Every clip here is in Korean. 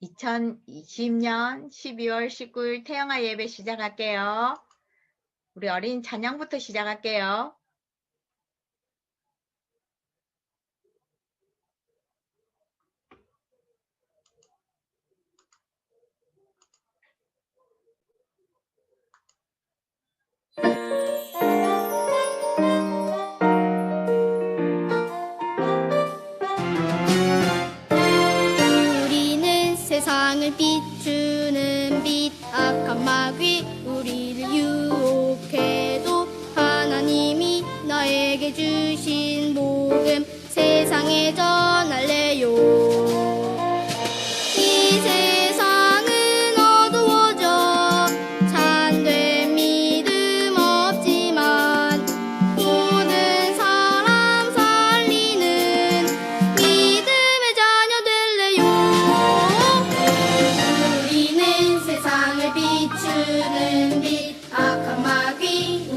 2020년 12월 19일 태영아 예배 시작할게요. 우리 어린 찬양부터 시작할게요. 우리는 세상을 비추는 빛, 악한 마귀 우리를 유혹해도 하나님이 나에게 주신 복음 세상에 전할래요. 이 세상은 어두워져 참된 믿음 없지만 모든 사람 살리는 믿음의 자녀 될래요. 우리는 세상을 비추는 빛, 악한 마귀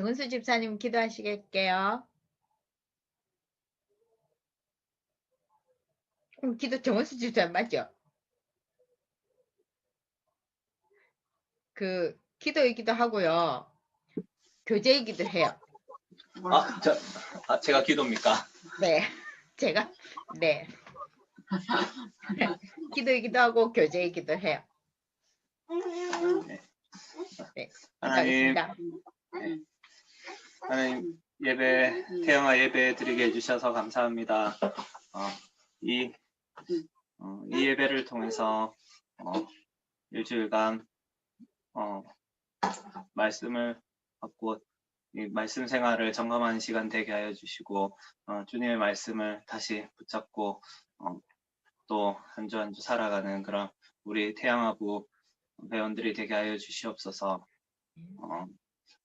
정은수 집사님 기도하시겠게요. 기도 정은수 집사님 맞죠? 그 기도이기도 하고요. 교제이기도 해요. 제가 기도입니까? 네. 제가 네. 기도이기도 하고 교제이기도 해요. 네. 하나님, 기도하겠습니다. 하나님 태영아 예배 드리게 해주셔서 감사합니다. 이 예배를 통해서 일주일간 말씀을 받고 이 말씀 생활을 점검하는 시간 되게 하여 주시고 주님의 말씀을 다시 붙잡고 또 한 주 한 주 살아가는 그런 우리 태양아부 회원들이 되게 하여 주시옵소서.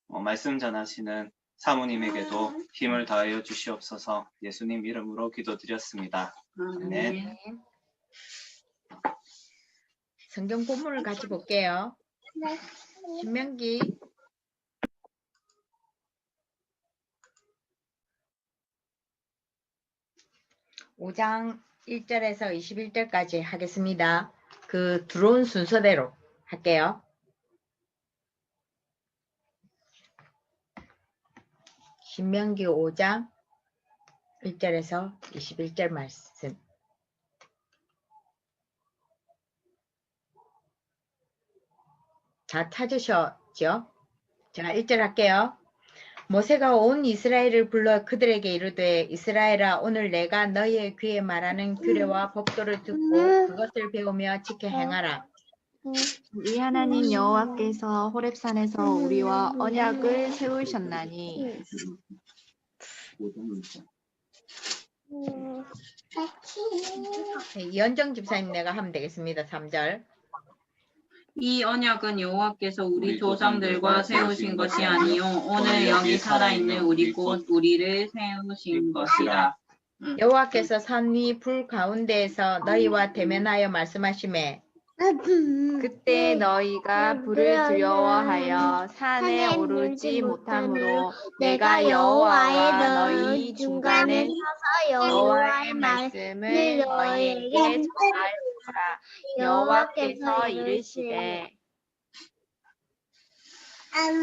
말씀 전하시는 사모님에게도 힘을 다하여 주시옵소서. 예수님 이름으로 기도드렸습니다. 아멘. 성경 본문을 같이 볼게요. 신명기 5장 1절에서 21절까지 하겠습니다. 그 들어온 순서대로 할게요. 신명기 5장 1절에서 21절 말씀. 다 찾으셨죠? 제가 1절 할게요. 모세가 온 이스라엘을 불러 그들에게 이르되 이스라엘아 오늘 내가 너희의 귀에 말하는 규례와 법도를 듣고 그것을 배우며 지켜 행하라. 우리 하나님 여호와께서 호렙산에서 우리와 언약을 세우셨나니 네, 이현정 집사님 내가 하면 되겠습니다. 3절. 이 언약은 여호와께서 우리 조상들과 세우신 것이 아니요 오늘 여기 살아있는 우리 곧 우리를 세우신 것이라. 여호와께서 산 위 불 가운데에서 너희와 대면하여 말씀하시매 그때 너희가 불을 두려워하여 산에 오르지 못하므로 내가 여호와의 너희 중간에 서서 여호와의 말씀을 너희에게 전하리라. 여호와께서 이르시되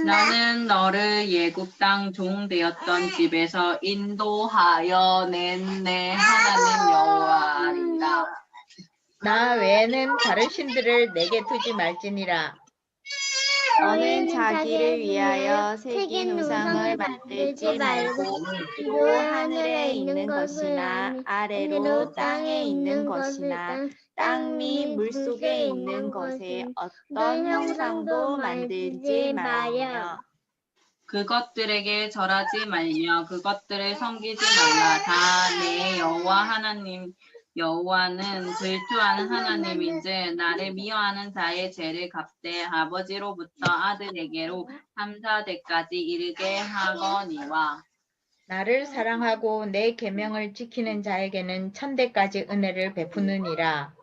나는 너를 예굽 땅 종 되었던 집에서 인도하여 낸 내 하나님 여호와리라. 나 외에는 다른 신들을 내게 두지 말지니라. 너는 자기를 위하여 새긴 우상을 만들지 말고 위로 하늘에 있는 것이나 아래로 땅에 있는 것이나 땅 및 물속에 있는 것에 어떤 형상도 만들지 말며 그것들에게 절하지 말며 그것들을 섬기지 말라. 다 내 여호와 하나님 여호와는 질투하는 하나님인즉 나를 미워하는 자의 죄를 갚되 아버지로부터 아들에게로 3-4대까지 이르게 하거니와 나를 사랑하고 내 계명을 지키는 자에게는 1000대까지 은혜를 베푸느니라.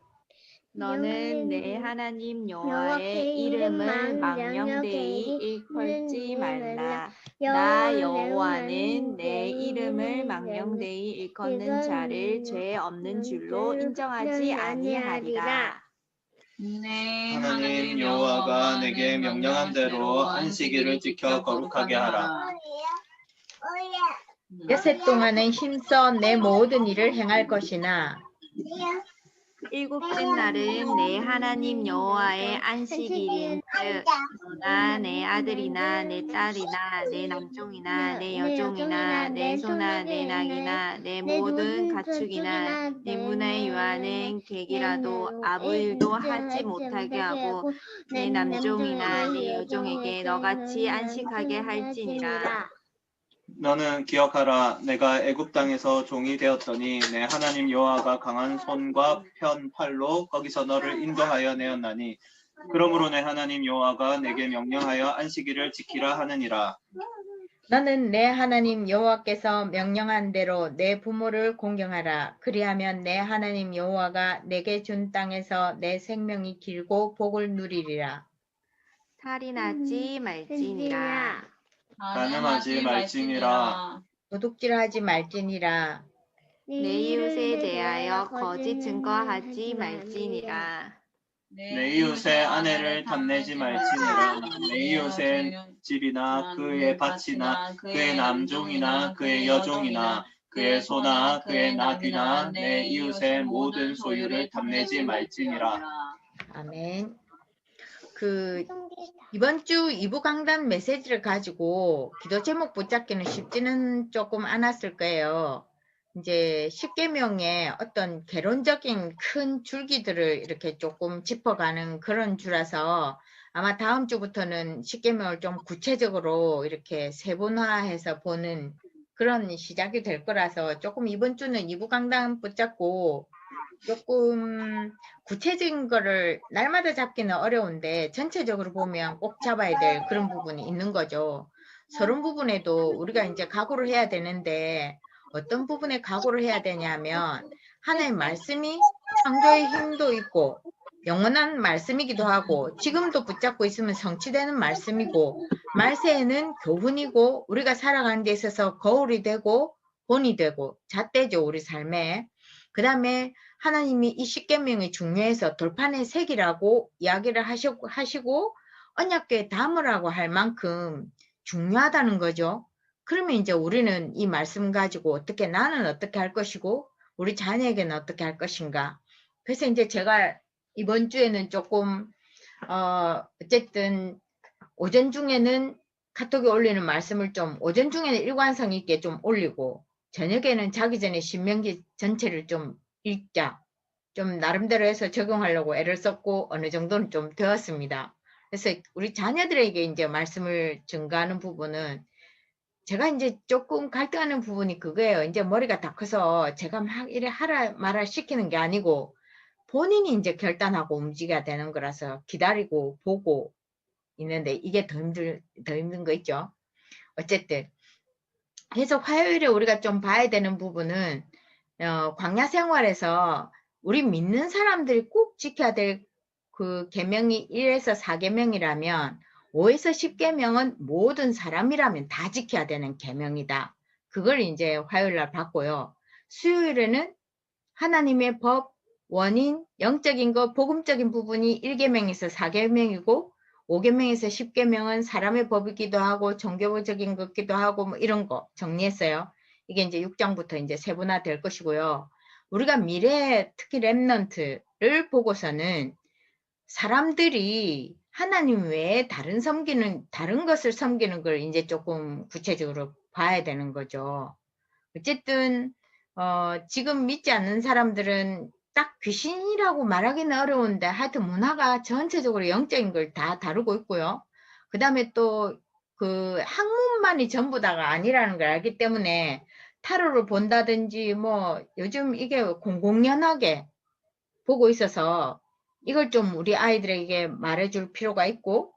너는 내 하나님 여호와의 이름을 망령되이 일컬지 말라. 나 여호와는 내 이름을 망령되이 일컫는 자를 죄 없는 줄로 인정하지 아니하리라. 네, 하나님 여호와가 내게 명령한 대로 안식일을 지켜 거룩하게 하라. 엿새 동안은 힘써 내 모든 일을 행할 것이나 일곱째 날은 내 하나님 여호와의 안식일인즉 너나 내 아들이나 내 딸이나 내 남종이나 내 여종이나 내 소나 내 낙이나 내 모든 가축이나 내 문화에 유하는 객이라도 아무 일도 하지 못하게 하고 내 남종이나 내 여종에게 너같이 안식하게 할지니라. 너는 기억하라. 내가 애굽 땅에서 종이 되었더니 내 하나님 여호와가 강한 손과 편 팔로 거기서 너를 인도하여 내었나니 그러므로 내 하나님 여호와가 내게 명령하여 안식일을 지키라 하느니라. 너는 내 하나님 여호와께서 명령한 대로 내 부모를 공경하라. 그리하면 내 하나님 여호와가 내게 준 땅에서 내 생명이 길고 복을 누리리라. 살인하지 말지니라. 가늠하지 말지니라. 도둑질하지 말지니라. 내 이웃에 대하여 거짓 증거하지 말지니라. 내 이웃의 아내를 탐내지 말지니라. 내 이웃의 집이나 그의 밭이나 그의 남종이나 그의 여종이나 그의 소나 그의 나귀나 내 이웃의 모든 소유를 탐내지 말지니라. 아멘. 이번 주 2부 강단 메시지를 가지고 기도 제목 붙잡기는 쉽지는 조금 않았을 거예요. 이제 십계명의 어떤 개론적인 큰 줄기들을 이렇게 조금 짚어가는 그런 주라서 아마 다음 주부터는 십계명을 좀 구체적으로 이렇게 세분화해서 보는 그런 시작이 될 거라서 조금 이번 주는 2부 강단 붙잡고 조금 구체적인 거를 날마다 잡기는 어려운데 전체적으로 보면 꼭 잡아야 될 그런 부분이 있는 거죠. 서론 부분에도 우리가 이제 각오를 해야 되는데 어떤 부분에 각오를 해야 되냐면 하나의 말씀이 창조의 힘도 있고 영원한 말씀이기도 하고 지금도 붙잡고 있으면 성취되는 말씀이고 말세에는 교훈이고 우리가 살아가는 데 있어서 거울이 되고 본이 되고 잣대죠 우리 삶에. 그 다음에 하나님이 이 십계명이 중요해서 돌판의 색이라고 이야기를 하시고 언약궤에 담으라고 할 만큼 중요하다는 거죠. 그러면 이제 우리는 이 말씀 가지고 나는 어떻게 할 것이고 우리 자녀에게는 어떻게 할 것인가. 그래서 이제 제가 이번 주에는 조금 어쨌든 오전 중에는 카톡에 올리는 말씀을 좀 오전 중에는 일관성 있게 좀 올리고 저녁에는 자기 전에 신명기 전체를 좀 읽자. 좀 나름대로 해서 적용하려고 애를 썼고 어느 정도는 좀 되었습니다. 그래서 우리 자녀들에게 이제 말씀을 증가하는 부분은 제가 이제 조금 갈등하는 부분이 그거예요. 이제 머리가 다 커서 제가 막 이래 하라 말아 시키는 게 아니고 본인이 이제 결단하고 움직여야 되는 거라서 기다리고 보고 있는데 이게 더 힘든 거 있죠. 어쨌든 그래서 화요일에 우리가 좀 봐야 되는 부분은 광야 생활에서 우리 믿는 사람들이 꼭 지켜야 될 그 계명이 1에서 4계명이라면 5에서 10계명은 모든 사람이라면 다 지켜야 되는 계명이다. 그걸 이제 화요일날 봤고요. 수요일에는 하나님의 법, 원인, 영적인 것, 복음적인 부분이 1계명에서 4계명이고 5계명에서 10계명은 사람의 법이기도 하고 종교적인 것기도 하고 뭐 이런 거 정리했어요. 이게 이제 6장부터 이제 세분화 될 것이고요. 우리가 미래에 특히 렘넌트를 보고서는 사람들이 하나님 외에 다른 것을 섬기는 걸 이제 조금 구체적으로 봐야 되는 거죠. 어쨌든 지금 믿지 않는 사람들은 딱 귀신이라고 말하기는 어려운데 하여튼 문화가 전체적으로 영적인 걸 다 다루고 있고요. 그 다음에 또 그 학문만이 전부 다가 아니라는 걸 알기 때문에 타로를 본다든지 뭐 요즘 이게 공공연하게 보고 있어서 이걸 좀 우리 아이들에게 말해줄 필요가 있고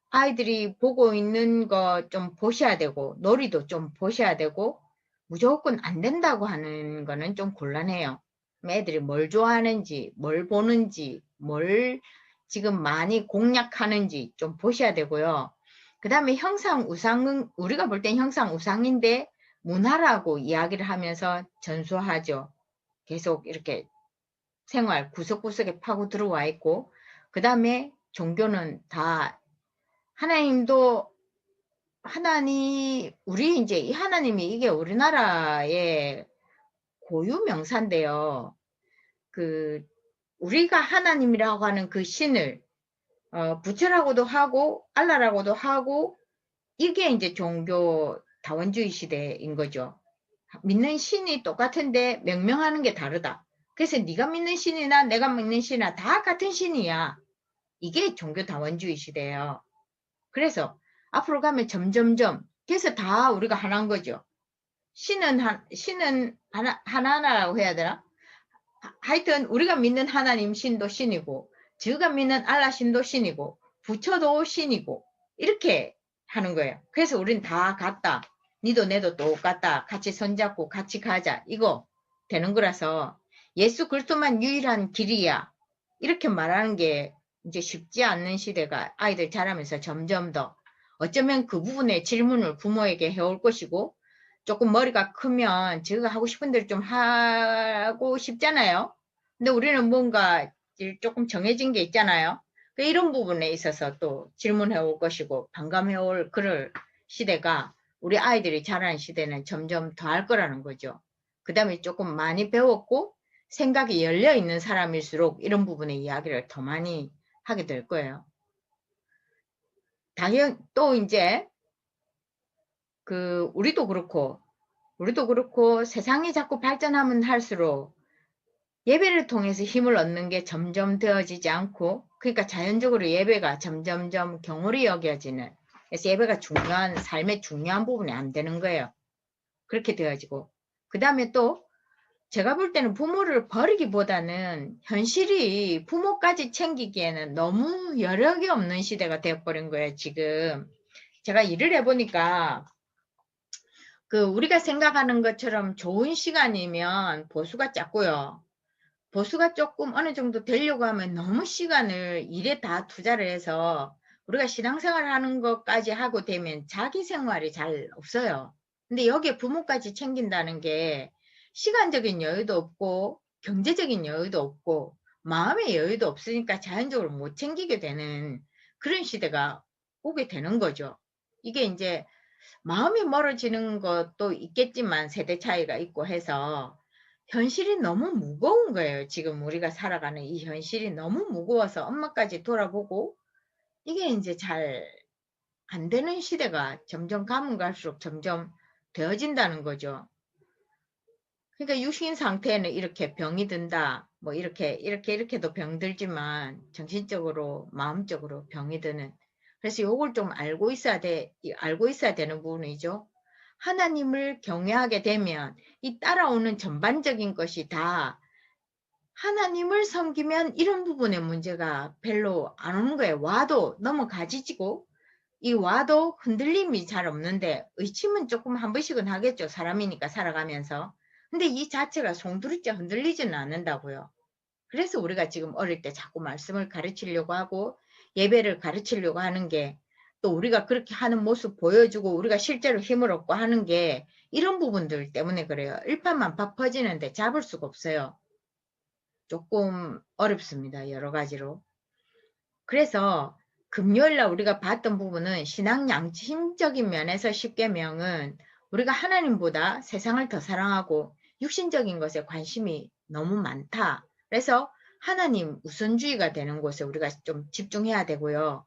아이들이 보고 있는 거 좀 보셔야 되고 놀이도 좀 보셔야 되고 무조건 안 된다고 하는 거는 좀 곤란해요. 애들이 뭘 좋아하는지 뭘 보는지 뭘 지금 많이 공략하는지 좀 보셔야 되고요. 그 다음에 형상우상은 우리가 볼 땐 형상우상인데 문화라고 이야기를 하면서 전수하죠. 계속 이렇게 생활 구석구석에 파고 들어와 있고 그 다음에 종교는 다 하나님도 우리 이제 이 하나님이 이게 우리나라의 고유 명사인데요. 우리가 하나님이라고 하는 그 신을 부처라고도 하고 알라라고도 하고 이게 이제 종교 다원주의 시대인 거죠. 믿는 신이 똑같은데 명명하는 게 다르다. 그래서 네가 믿는 신이나 내가 믿는 신이나 다 같은 신이야. 이게 종교 다원주의 시대예요. 그래서 앞으로 가면 점점점 그래서 다 우리가 하나인 거죠. 신은 하나라고 해야 되나? 하여튼 우리가 믿는 하나님 신도 신이고 저가 믿는 알라 신도 신이고 부처도 신이고 이렇게 하는 거예요. 그래서 우린 다 같다. 니도 내도 똑같다. 같이 손잡고 같이 가자. 이거 되는 거라서 예수 그리스도만 유일한 길이야. 이렇게 말하는 게 이제 쉽지 않는 시대가 아이들 자라면서 점점 더 어쩌면 그 부분에 질문을 부모에게 해올 것이고 조금 머리가 크면 제가 하고 싶은 대로 좀 하고 싶잖아요. 근데 우리는 뭔가 조금 정해진 게 있잖아요. 이런 부분에 있어서 또 질문해 올 것이고 반감해 올 그럴 시대가 우리 아이들이 자라는 시대는 점점 더 할 거라는 거죠. 그 다음에 조금 많이 배웠고 생각이 열려 있는 사람일수록 이런 부분의 이야기를 더 많이 하게 될 거예요. 당연 또 이제 우리도 그렇고 세상이 자꾸 발전하면 할수록 예배를 통해서 힘을 얻는 게 점점 되어지지 않고, 그러니까 자연적으로 예배가 점점점 경홀히 여겨지는, 그래서 예배가 삶의 중요한 부분이 안 되는 거예요. 그렇게 되어지고, 그 다음에 또 제가 볼 때는 부모를 버리기보다는 현실이 부모까지 챙기기에는 너무 여력이 없는 시대가 되어버린 거예요. 지금 제가 일을 해보니까 우리가 생각하는 것처럼 좋은 시간이면 보수가 작고요. 보수가 조금 어느 정도 되려고 하면 너무 시간을 일에 다 투자를 해서 우리가 신앙생활 하는 것까지 하고 되면 자기 생활이 잘 없어요. 근데 여기에 부모까지 챙긴다는 게 시간적인 여유도 없고 경제적인 여유도 없고 마음의 여유도 없으니까 자연적으로 못 챙기게 되는 그런 시대가 오게 되는 거죠. 이게 이제 마음이 멀어지는 것도 있겠지만 세대 차이가 있고 해서 현실이 너무 무거운 거예요. 지금 우리가 살아가는 이 현실이 너무 무거워서 엄마까지 돌아보고 이게 이제 잘 안 되는 시대가 점점 가면 갈수록 점점 되어진다는 거죠. 그러니까 육신 상태에는 이렇게 병이 든다. 뭐 이렇게도 병들지만 정신적으로 마음적으로 병이 드는. 그래서 요걸 좀 알고 있어야 되는 부분이죠. 하나님을 경외하게 되면 이 따라오는 전반적인 것이 다 하나님을 섬기면 이런 부분의 문제가 별로 안 오는 거예요. 와도 넘어가지고 이 와도 흔들림이 잘 없는데 의심은 조금 한 번씩은 하겠죠. 사람이니까 살아가면서. 근데 이 자체가 송두리째 흔들리지는 않는다고요. 그래서 우리가 지금 어릴 때 자꾸 말씀을 가르치려고 하고 예배를 가르치려고 하는 게 또 우리가 그렇게 하는 모습 보여주고 우리가 실제로 힘을 얻고 하는 게 이런 부분들 때문에 그래요. 일파만파 퍼지는데 잡을 수가 없어요. 조금 어렵습니다. 여러 가지로. 그래서 금요일날 우리가 봤던 부분은 신앙 양심적인 면에서 10계명은 우리가 하나님보다 세상을 더 사랑하고 육신적인 것에 관심이 너무 많다. 그래서 하나님 우선주의가 되는 곳에 우리가 좀 집중해야 되고요.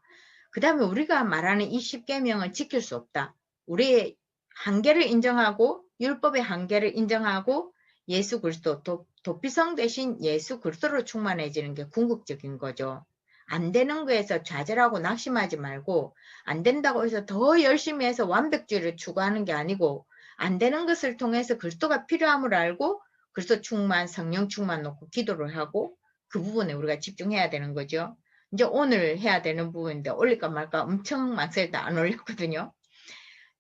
그 다음에 우리가 말하는 이 10계명은 지킬 수 없다. 우리의 한계를 인정하고 율법의 한계를 인정하고 예수 그리스도 도피성 대신 예수 그리스도로 충만해지는 게 궁극적인 거죠. 안 되는 거에서 좌절하고 낙심하지 말고 안 된다고 해서 더 열심히 해서 완벽주의를 추구하는 게 아니고 안 되는 것을 통해서 그리스도가 필요함을 알고 그리스도 충만, 성령 충만 놓고 기도를 하고 그 부분에 우리가 집중해야 되는 거죠. 이제 오늘 해야 되는 부분인데 올릴까 말까 엄청 망설였다 안 올렸거든요.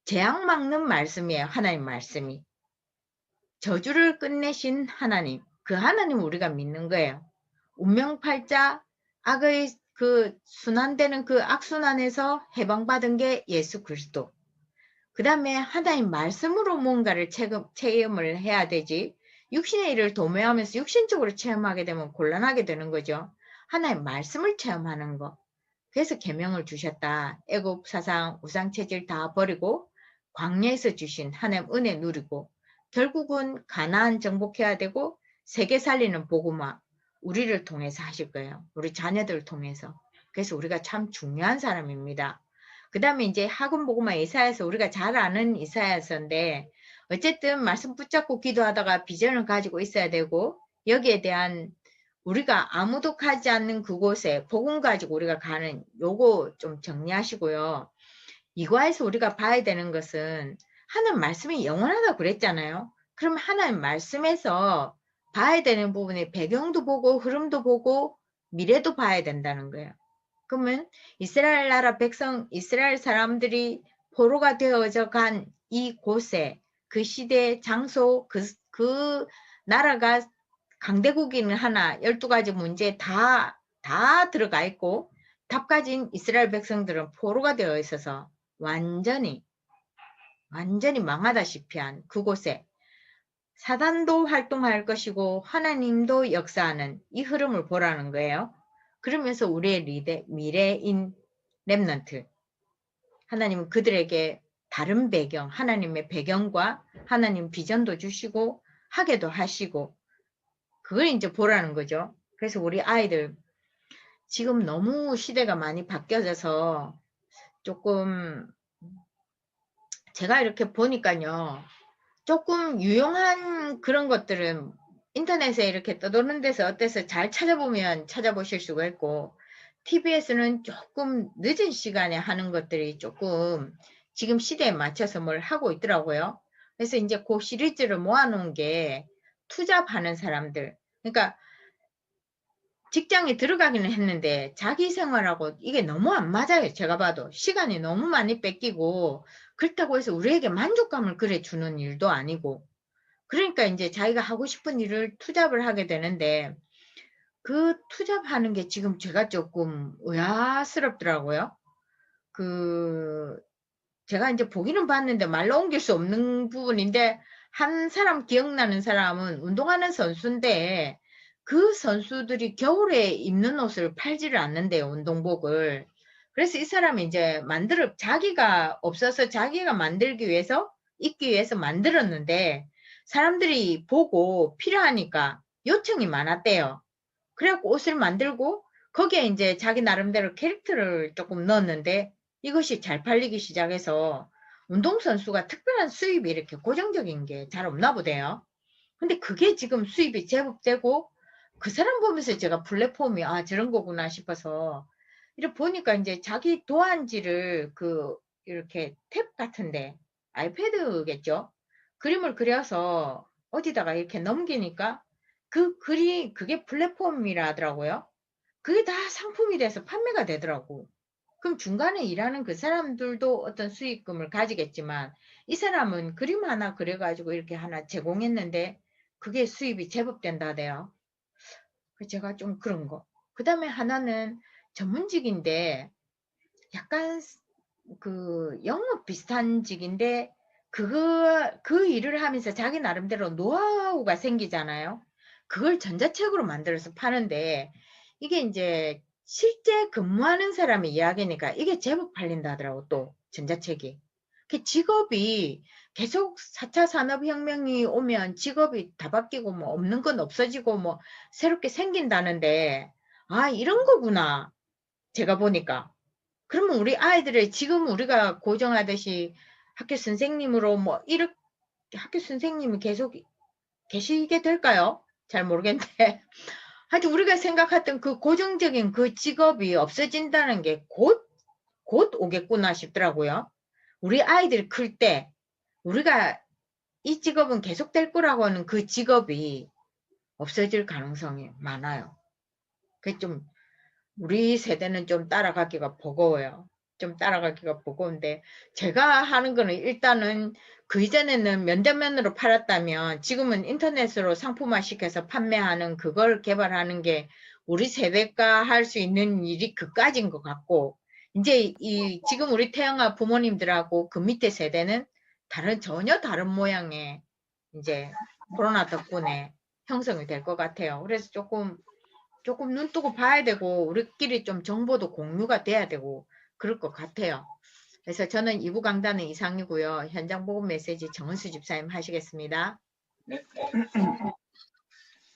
재앙 막는 말씀이에요. 하나님 말씀이. 저주를 끝내신 하나님. 그 하나님 우리가 믿는 거예요. 운명팔자 악의 순환되는 그 악순환에서 해방받은 게 예수 그리스도. 그 다음에 하나님 말씀으로 뭔가를 체험을 해야 되지. 육신의 일을 도모하면서 육신적으로 체험하게 되면 곤란하게 되는 거죠. 하나님 말씀을 체험하는 거. 그래서 계명을 주셨다. 애굽 사상 우상체질 다 버리고 광야에서 주신 하나님 은혜 누리고 결국은 가나안 정복해야 되고 세계 살리는 복음화 우리를 통해서 하실 거예요. 우리 자녀들을 통해서. 그래서 우리가 참 중요한 사람입니다. 그 다음에 이제 학원 복음화 이사야서 우리가 잘 아는 이사야서인데 어쨌든 말씀 붙잡고 기도하다가 비전을 가지고 있어야 되고 여기에 대한 우리가 아무도 가지 않는 그곳에 복음 가지고 우리가 가는 요거 좀 정리하시고요. 이과에서 우리가 봐야 되는 것은 하나님 말씀이 영원하다고 그랬잖아요. 그럼 하나님 말씀에서 봐야 되는 부분에 배경도 보고 흐름도 보고 미래도 봐야 된다는 거예요. 그러면 이스라엘 나라 백성, 이스라엘 사람들이 포로가 되어져 간 이곳에 그 시대 장소, 그 나라가 강대국인 하나 12가지 문제 다 들어가 있고 답 가진 이스라엘 백성들은 포로가 되어 있어서 완전히 망하다시피 한 그곳에 사단도 활동할 것이고 하나님도 역사하는 이 흐름을 보라는 거예요. 그러면서 우리의 미래인 렘넌트, 하나님은 그들에게 다른 배경, 하나님의 배경과 하나님 비전도 주시고 하게도 하시고 그걸 이제 보라는 거죠. 그래서 우리 아이들 지금 너무 시대가 많이 바뀌어져서 조금 제가 이렇게 보니까요. 조금 유용한 그런 것들은 인터넷에 이렇게 떠도는 데서 어때서 잘 찾아보면 찾아보실 수가 있고 TV에서는 조금 늦은 시간에 하는 것들이 조금 지금 시대에 맞춰서 뭘 하고 있더라고요. 그래서 이제 그 시리즈를 모아놓은 게 투잡하는 사람들, 그러니까 직장에 들어가기는 했는데 자기 생활하고 이게 너무 안 맞아요. 제가 봐도 시간이 너무 많이 뺏기고 그렇다고 해서 우리에게 만족감을 그래 주는 일도 아니고 그러니까 이제 자기가 하고 싶은 일을 투잡을 하게 되는데 그 투잡하는 게 지금 제가 조금 의아스럽더라고요. 제가 이제 보기는 봤는데 말로 옮길 수 없는 부분인데 한 사람 기억나는 사람은 운동하는 선수인데 그 선수들이 겨울에 입는 옷을 팔지를 않는데요, 운동복을. 그래서 이 사람이 이제 자기가 없어서 자기가 만들기 위해서, 입기 위해서 만들었는데 사람들이 보고 필요하니까 요청이 많았대요. 그래갖고 옷을 만들고 거기에 이제 자기 나름대로 캐릭터를 조금 넣었는데 이것이 잘 팔리기 시작해서 운동선수가 특별한 수입이 이렇게 고정적인 게 잘 없나 보대요. 근데 그게 지금 수입이 제법 되고 그 사람 보면서 제가 플랫폼이 저런 거구나 싶어서 이렇게 보니까 이제 자기 도안지를 이렇게 탭 같은데 아이패드겠죠? 그림을 그려서 어디다가 이렇게 넘기니까 그게 플랫폼이라 하더라고요. 그게 다 상품이 돼서 판매가 되더라고. 그럼 중간에 일하는 그 사람들도 어떤 수익금을 가지겠지만 이 사람은 그림 하나 그려가지고 이렇게 하나 제공했는데 그게 수입이 제법 된다대요. 그래서 제가 좀 그런 거. 그 다음에 하나는 전문직인데 약간 영업 비슷한 직인데 그 일을 하면서 자기 나름대로 노하우가 생기잖아요. 그걸 전자책으로 만들어서 파는데 이게 이제 실제 근무하는 사람의 이야기니까 이게 제법 팔린다 하더라고 또 전자책이. 그 직업이 계속 4차 산업혁명이 오면 직업이 다 바뀌고 뭐 없는 건 없어지고 뭐 새롭게 생긴다는데 이런 거구나 제가 보니까. 그러면 우리 아이들을 지금 우리가 고정하듯이 학교 선생님으로 뭐 이렇게 학교 선생님이 계속 계시게 될까요? 잘 모르겠는데 하여튼 우리가 생각했던 그 고정적인 그 직업이 없어진다는 게 곧 오겠구나 싶더라고요. 우리 아이들이 클 때 우리가 이 직업은 계속 될 거라고 하는 그 직업이 없어질 가능성이 많아요. 그게 좀 우리 세대는 좀 따라가기가 버거워요. 좀 따라가기가 버거운데 제가 하는 거는 일단은 그 이전에는 면대면으로 팔았다면 지금은 인터넷으로 상품화 시켜서 판매하는 그걸 개발하는 게 우리 세대가 할 수 있는 일이 그까진 것 같고 이제 지금 우리 태영아 부모님들하고 그 밑에 세대는 전혀 다른 모양의 이제 코로나 덕분에 형성이 될 것 같아요. 그래서 조금 눈 뜨고 봐야 되고 우리끼리 좀 정보도 공유가 돼야 되고 그럴 것 같아요. 그래서 저는 2부 강단은 이상이고요. 현장 보급 메시지 정은수 집사님 하시겠습니다. 네.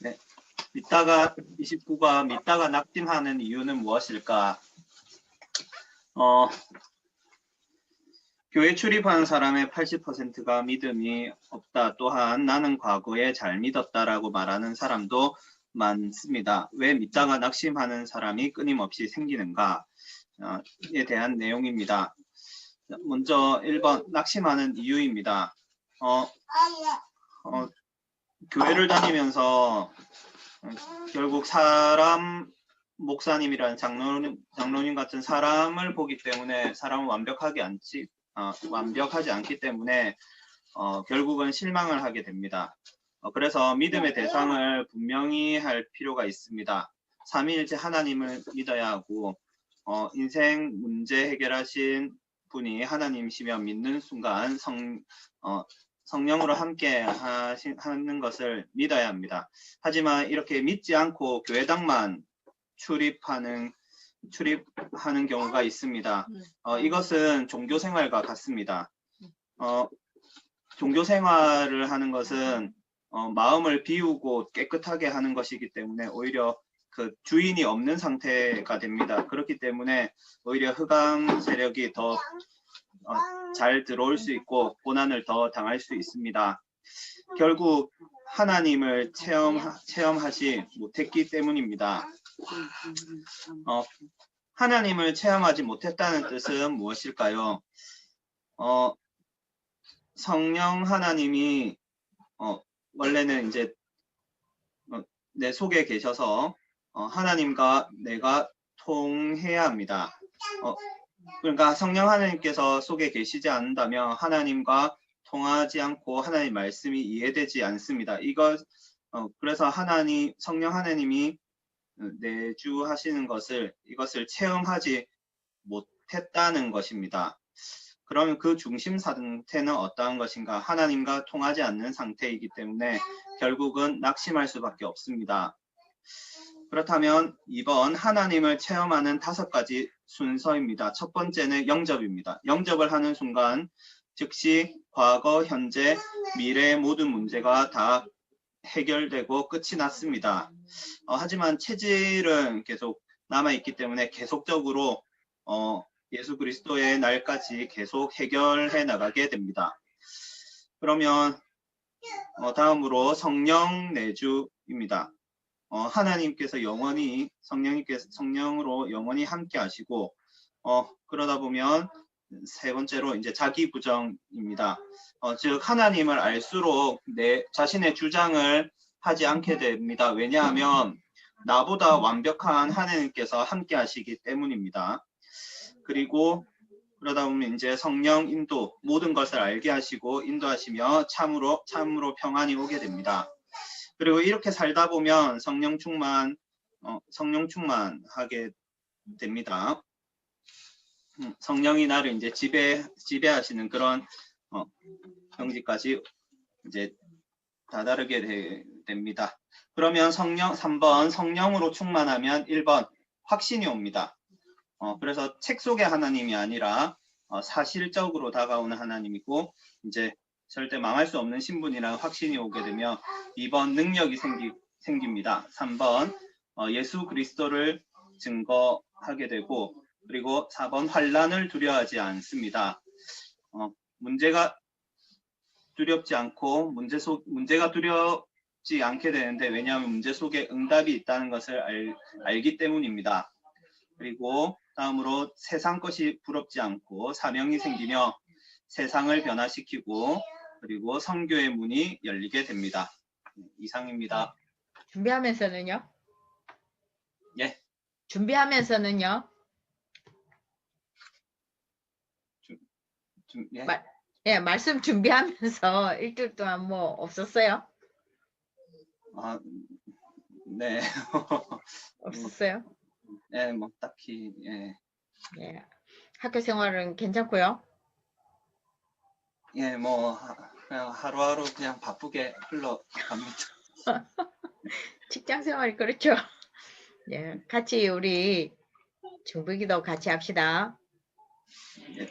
네. 29가 믿다가 낙심하는 이유는 무엇일까? 교회 출입하는 사람의 80%가 믿음이 없다. 또한 나는 과거에 잘 믿었다라고 말하는 사람도 많습니다. 왜 믿다가 낙심하는 사람이 끊임없이 생기는가에 대한 내용입니다. 먼저 1번 낙심하는 이유입니다. 교회를 다니면서 결국 목사님이라는 장로님 같은 사람을 보기 때문에 사람은 완벽하지 않기 때문에 결국은 실망을 하게 됩니다. 그래서 믿음의 대상을 분명히 할 필요가 있습니다. 삼위일체 하나님을 믿어야 하고 인생 문제 해결하신 분이 하나님이시며 믿는 순간 성령으로 함께 하는 것을 믿어야 합니다. 하지만 이렇게 믿지 않고 교회당만 출입하는 경우가 있습니다. 이것은 종교 생활과 같습니다. 종교 생활을 하는 것은 마음을 비우고 깨끗하게 하는 것이기 때문에 오히려 그 주인이 없는 상태가 됩니다. 그렇기 때문에 오히려 흑암 세력이 더 잘 들어올 수 있고 고난을 더 당할 수 있습니다. 결국 하나님을 체험하지 못했기 때문입니다. 하나님을 체험하지 못했다는 뜻은 무엇일까요? 성령 하나님이 원래는 이제 내 속에 계셔서 하나님과 내가 통해야 합니다. 그러니까 성령 하나님께서 속에 계시지 않는다면 하나님과 통하지 않고 하나님 말씀이 이해되지 않습니다. 그래서 성령 하나님이 내주하시는 이것을 체험하지 못했다는 것입니다. 그러면 그 중심 상태는 어떠한 것인가? 하나님과 통하지 않는 상태이기 때문에 결국은 낙심할 수밖에 없습니다. 그렇다면 이번 하나님을 체험하는 5가지 순서입니다. 첫 번째는 영접입니다. 영접을 하는 순간 즉시 과거, 현재, 미래의 모든 문제가 다 해결되고 끝이 났습니다. 하지만 체질은 계속 남아있기 때문에 계속적으로 예수 그리스도의 날까지 계속 해결해 나가게 됩니다. 그러면 다음으로 성령 내주입니다. 하나님께서 성령으로 영원히 함께 하시고 그러다 보면 세 번째로 이제 자기 부정입니다. 즉 하나님을 알수록 내 자신의 주장을 하지 않게 됩니다. 왜냐하면 나보다 완벽한 하나님께서 함께 하시기 때문입니다. 그리고 그러다 보면 이제 성령 인도, 모든 것을 알게 하시고 인도하시며 참으로 평안이 오게 됩니다. 그리고 이렇게 살다 보면 성령 충만하게 됩니다. 성령이 나를 이제 지배하시는 그런 경지까지 이제 다다르게 됩니다. 그러면 3번 성령으로 충만하면 1번 확신이 옵니다. 그래서 책 속의 하나님이 아니라 사실적으로 다가오는 하나님이고 이제 절대 망할 수 없는 신분이라는 확신이 오게 되며 2번 능력이 생깁니다. 3번 예수 그리스도를 증거하게 되고 그리고 4번 환난을 두려워하지 않습니다. 문제가 두렵지 않고 문제가 두렵지 않게 되는데 왜냐하면 문제 속에 응답이 있다는 것을 알기 때문입니다. 그리고 다음으로 세상 것이 부럽지 않고 사명이 생기며 세상을 변화시키고 그리고 선교의 문이 열리게 됩니다. 이상입니다. 준비하면서는요? 예. 준비하면서는요? 예. 말씀 준비하면서 일주일 동안 뭐 없었어요? 네. 없었어요? 예, 뭐 딱히 예. 예. 학교 생활은 괜찮고요? 예, 뭐 그냥 하루하루 그냥 바쁘게 흘러갑니다. 직장 생활이 그렇죠. 예, 같이 우리 중보기도 같이 합시다. 예.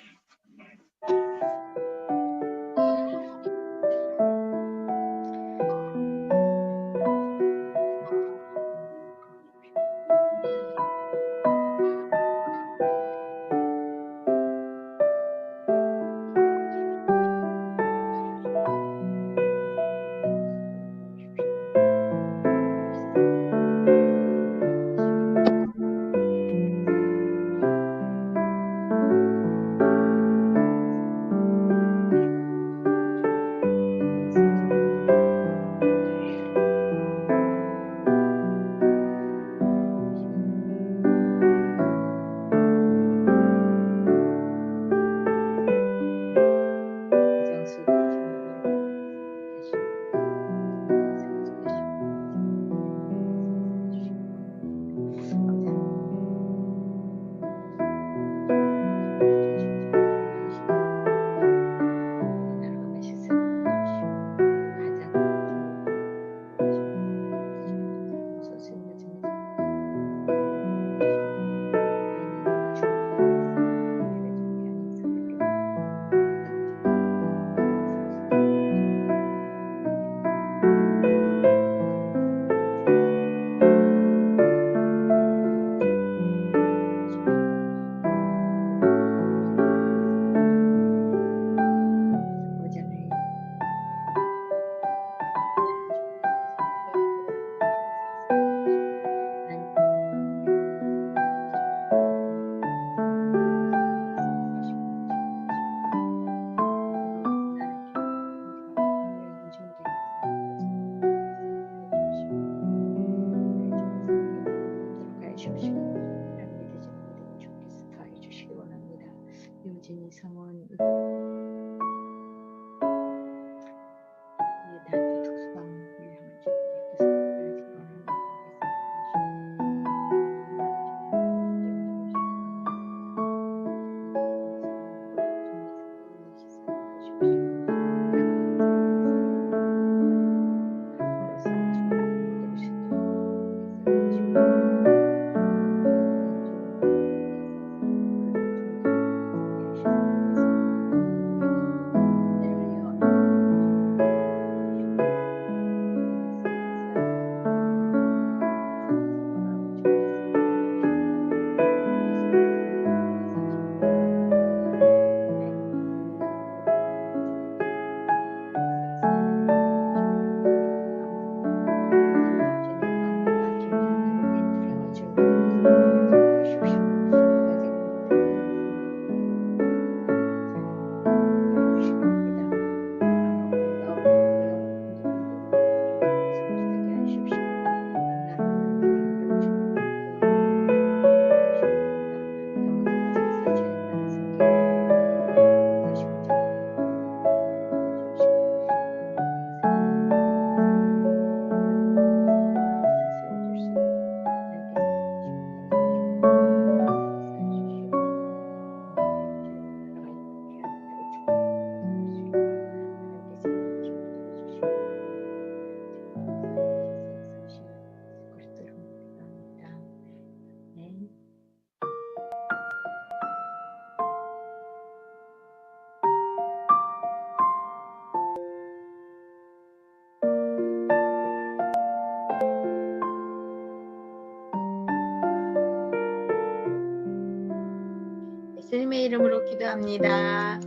이름으로 기도합니다.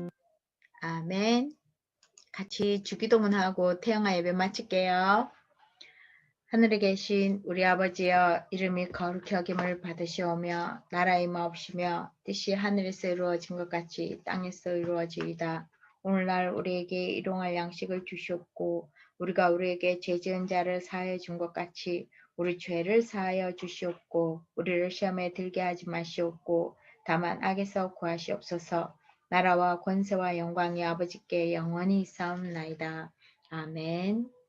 아멘. 같이 주기도문하고 태영아 예배 마칠게요. 하늘에 계신 우리 아버지여, 이름이 거룩히 여김을 받으시오며 나라의 마옵시며 뜻이 하늘에서 이루어진 것 같이 땅에서 이루어지이다. 오늘날 우리에게 일용할 양식을 주시옵고 우리가 우리에게 죄 지은 자를 사하여 준 것 같이 우리 죄를 사하여 주시옵고 우리를 시험에 들게 하지 마시옵고 다만 악에서 구하시옵소서. 나라와 권세와 영광이 아버지께 영원히 있사옵나이다. 아멘.